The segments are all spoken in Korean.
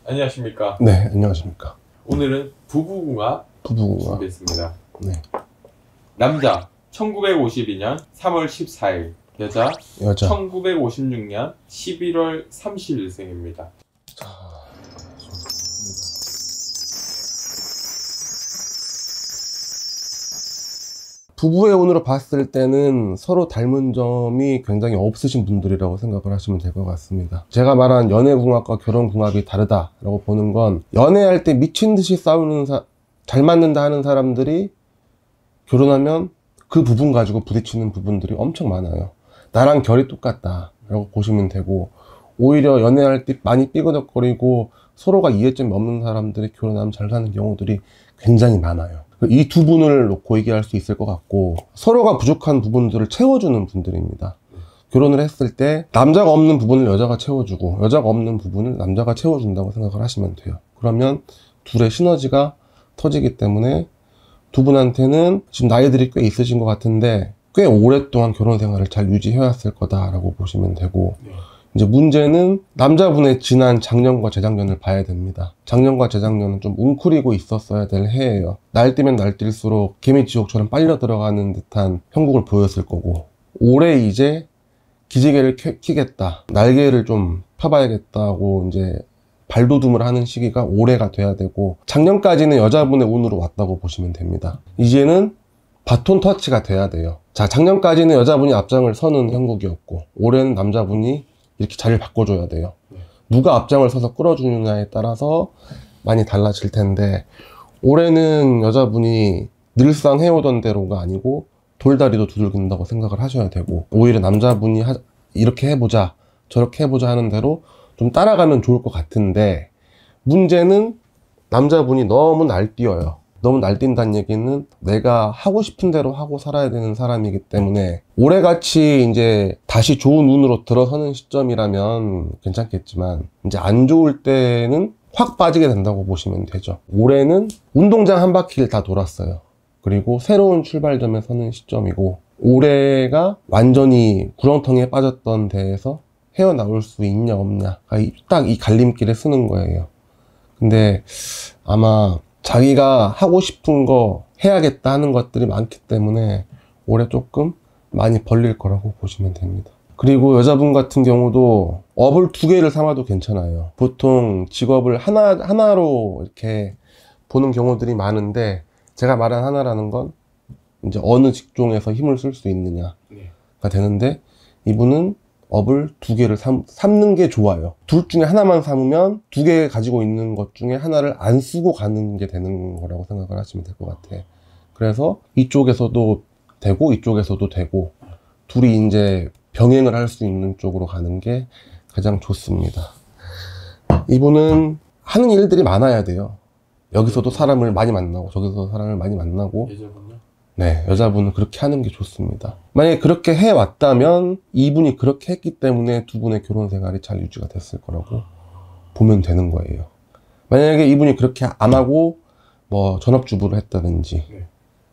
안녕하십니까. 네, 안녕하십니까. 오늘은 부부궁합 준비했습니다. 네. 남자 1952년 3월 14일, 여자 여자 1956년 11월 30일생입니다. 부부의 운으로 봤을 때는 서로 닮은 점이 굉장히 없으신 분들이라고 생각을 하시면 될 것 같습니다. 제가 말한 연애궁합과 결혼궁합이 다르다라고 보는 건, 연애할 때 미친 듯이 싸우는 잘 맞는다 하는 사람들이 결혼하면 그 부분 가지고 부딪히는 부분들이 엄청 많아요. 나랑 결이 똑같다 라고 보시면 되고, 오히려 연애할 때 많이 삐그덕거리고 서로가 이해점이 없는 사람들이 결혼하면 잘 사는 경우들이 굉장히 많아요. 이 두 분을 놓고 얘기할 수 있을 것 같고, 서로가 부족한 부분들을 채워주는 분들입니다. 결혼을 했을 때 남자가 없는 부분을 여자가 채워주고, 여자가 없는 부분을 남자가 채워준다고 생각을 하시면 돼요. 그러면 둘의 시너지가 터지기 때문에 두 분한테는 지금 나이들이 꽤 있으신 것 같은데 꽤 오랫동안 결혼 생활을 잘 유지해왔을 거다라고 보시면 되고, 이제 문제는 남자분의 지난 작년과 재작년을 봐야 됩니다. 작년과 재작년은 좀 웅크리고 있었어야 될 해예요. 날뛰면 날뛸수록 개미지옥처럼 빨려 들어가는 듯한 형국을 보였을 거고, 올해 이제 기지개를 켜겠다, 날개를 좀 펴봐야겠다고 이제 발돋움을 하는 시기가 올해가 돼야 되고, 작년까지는 여자분의 운으로 왔다고 보시면 됩니다. 이제는 바톤 터치가 돼야 돼요. 자, 작년까지는 여자분이 앞장을 서는 형국이었고, 올해는 남자분이 이렇게 자리를 바꿔줘야 돼요. 누가 앞장을 서서 끌어주느냐에 따라서 많이 달라질 텐데, 올해는 여자분이 늘상 해오던 대로가 아니고 돌다리도 두들긴다고 생각을 하셔야 되고, 오히려 남자분이 이렇게 해보자 저렇게 해보자 하는 대로 좀 따라가면 좋을 것 같은데, 문제는 남자분이 너무 날뛰어요. 너무 날뛴다는 얘기는 내가 하고 싶은 대로 하고 살아야 되는 사람이기 때문에, 올해같이 이제 다시 좋은 운으로 들어서는 시점이라면 괜찮겠지만, 이제 안 좋을 때는 확 빠지게 된다고 보시면 되죠. 올해는 운동장 한 바퀴를 다 돌았어요. 그리고 새로운 출발점에 서는 시점이고, 올해가 완전히 구렁텅이에 빠졌던 데에서 헤어나올 수 있냐 없냐, 딱 이 갈림길에 서는 거예요. 근데 아마 자기가 하고 싶은 거 해야겠다 하는 것들이 많기 때문에 올해 조금 많이 벌릴 거라고 보시면 됩니다. 그리고 여자분 같은 경우도 업을 두 개를 삼아도 괜찮아요. 보통 직업을 하나로 이렇게 보는 경우들이 많은데, 제가 말한 하나라는 건 이제 어느 직종에서 힘을 쓸 수 있느냐가 되는데, 이분은 업을 두 개를 삼는 게 좋아요. 둘 중에 하나만 삼으면 두 개 가지고 있는 것 중에 하나를 안 쓰고 가는 게 되는 거라고 생각을 하시면 될 것 같아. 그래서 이쪽에서도 되고 이쪽에서도 되고, 둘이 이제 병행을 할 수 있는 쪽으로 가는 게 가장 좋습니다. 이분은 하는 일들이 많아야 돼요. 여기서도 사람을 많이 만나고 저기서도 사람을 많이 만나고. 네, 여자분은 그렇게 하는 게 좋습니다. 만약에 그렇게 해왔다면 이분이 그렇게 했기 때문에 두 분의 결혼 생활이 잘 유지가 됐을 거라고 보면 되는 거예요. 만약에 이분이 그렇게 안 하고 뭐 전업주부를 했다든지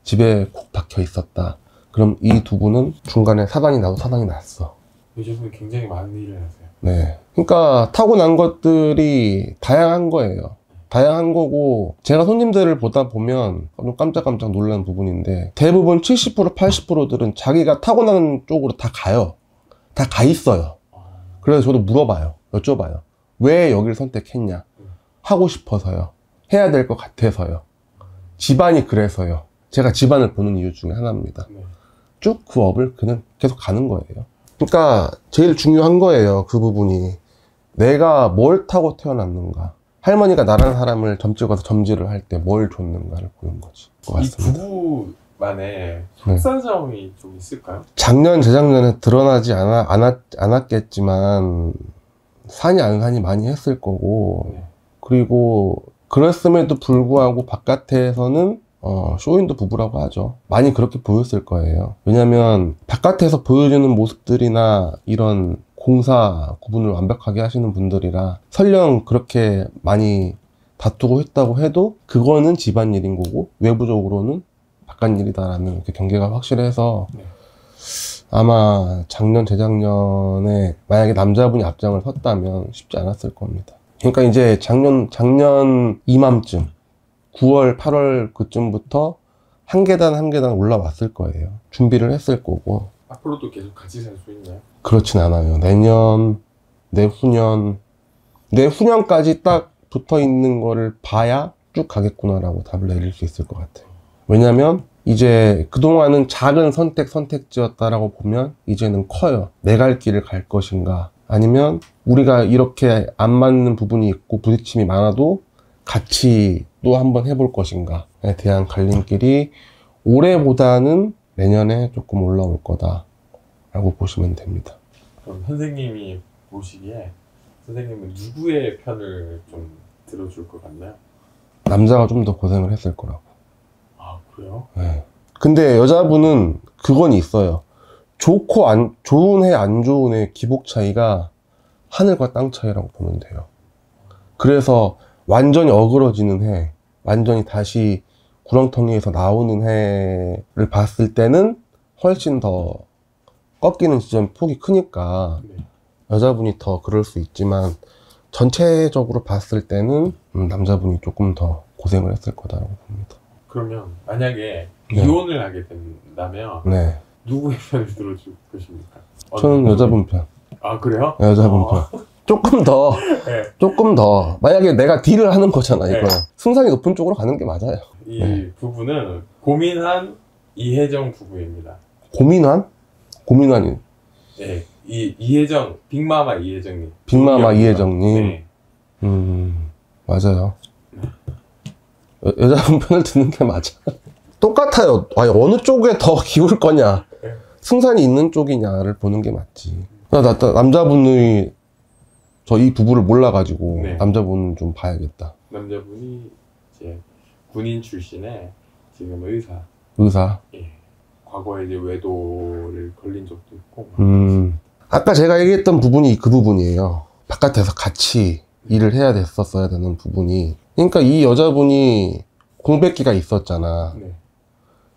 집에 콕 박혀 있었다, 그럼 이 두 분은 중간에 사단이 나도 사단이 났어. 요즘은 굉장히 많은 일을 하세요. 네, 그러니까 타고난 것들이 다양한 거예요. 다양한 거고, 제가 손님들을 보다 보면 좀 깜짝깜짝 놀라는 부분인데, 대부분 70% 80%들은 자기가 타고나는 쪽으로 다 가요. 다 가 있어요. 그래서 저도 물어봐요. 여쭤봐요. 왜 여기를 선택했냐? 하고 싶어서요. 해야 될 것 같아서요. 집안이 그래서요. 제가 집안을 보는 이유 중에 하나입니다. 쭉 그 업을 그냥 계속 가는 거예요. 그러니까 제일 중요한 거예요, 그 부분이. 내가 뭘 타고 태어났는가. 할머니가 나라는 사람을 점 찍어서 점지를 할 때 뭘 줬는가를 보는 거지. 이 부부만의 속사정이 좀 있을까요? 작년, 재작년에 드러나지 않았겠지만, 산이 안 산이 많이 했을 거고, 그리고 그랬음에도 불구하고 바깥에서는 쇼윈도 부부라고 하죠. 많이 그렇게 보였을 거예요. 왜냐면 바깥에서 보여주는 모습들이나 이런 공사 구분을 완벽하게 하시는 분들이라, 설령 그렇게 많이 다투고 했다고 해도 그거는 집안일인 거고 외부적으로는 바깥일이다라는 경계가 확실해서, 아마 작년 재작년에 만약에 남자분이 앞장을 섰다면 쉽지 않았을 겁니다. 그러니까 이제 작년 이맘쯤 9월, 8월 그쯤부터 한 계단 한 계단 올라왔을 거예요. 준비를 했을 거고. 앞으로도 계속 같이 살 수 있나요? 그렇진 않아요. 내년, 내후년까지 딱 붙어 있는 거를 봐야 쭉 가겠구나라고 답을 내릴 수 있을 것 같아요. 왜냐면 이제 그동안은 작은 선택지였다라고 보면 이제는 커요. 내 갈 길을 갈 것인가, 아니면 우리가 이렇게 안 맞는 부분이 있고 부딪힘이 많아도 같이 또 한번 해볼 것인가에 대한 갈림길이 올해보다는 내년에 조금 올라올 거다라고 보시면 됩니다. 그럼 선생님이 보시기에 선생님은 누구의 편을 좀 들어줄 것 같나요? 남자가 좀 더 고생을 했을 거라고. 아, 그래요? 네. 근데 여자분은 그건 있어요. 좋은 해, 안 좋은 해 기복 차이가 하늘과 땅 차이라고 보면 돼요. 그래서 완전히 어그러지는 해, 완전히 다시 구렁텅이에서 나오는 해를 봤을 때는 훨씬 더 꺾이는 지점 폭이 크니까 네. 여자분이 더 그럴 수 있지만, 전체적으로 봤을 때는 남자분이 조금 더 고생을 했을 거다라고 봅니다. 그러면 만약에 네. 이혼을 하게 된다면 네. 누구의 편을 들어줄 것입니까? 저는 여자분 편. 아, 그래요? 여자분 편. 조금 더. 만약에 내가 딜을 하는 거잖아, 이거. 네. 승산이 높은 쪽으로 가는 게 맞아요. 이 네. 부부는 고민한 이혜정 부부입니다. 고민환이. 네, 이혜정, 빅마마 이혜정님. 빅마마 이혜정님. 네. 맞아요. 여자분 편을 듣는 게 맞아. 똑같아요. 아니, 어느 쪽에 더 기울 거냐, 승산이 있는 쪽이냐를 보는 게 맞지. 남자분이 이 부부를 몰라가지고 네. 남자분 좀 봐야겠다. 남자분이 이제 군인 출신의 지금 의사. 예. 과거에 이제 외도를 걸린 적도 있고. 아까 제가 얘기했던 부분이 그 부분이에요. 바깥에서 같이 일을 해야 됐었어야 되는 부분이. 그러니까 이 여자분이 공백기가 있었잖아. 네.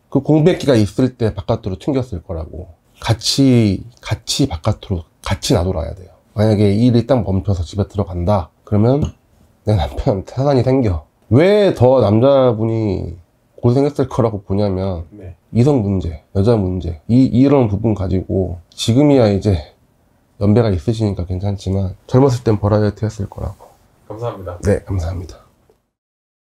그 공백기가 있을 때 바깥으로 튕겼을 거라고. 같이 바깥으로 같이 놔둬놔야 돼요. 만약에 일이 딱 멈춰서 집에 들어간다 그러면 내 남편 사단이 생겨. 왜 더 남자분이 고생했을 거라고 보냐면, 네. 이성 문제, 여자 문제, 이런 부분 가지고 지금이야 이제 연배가 있으시니까 괜찮지만 젊었을 땐 버라이어티 했을 거라고. 감사합니다. 네, 감사합니다.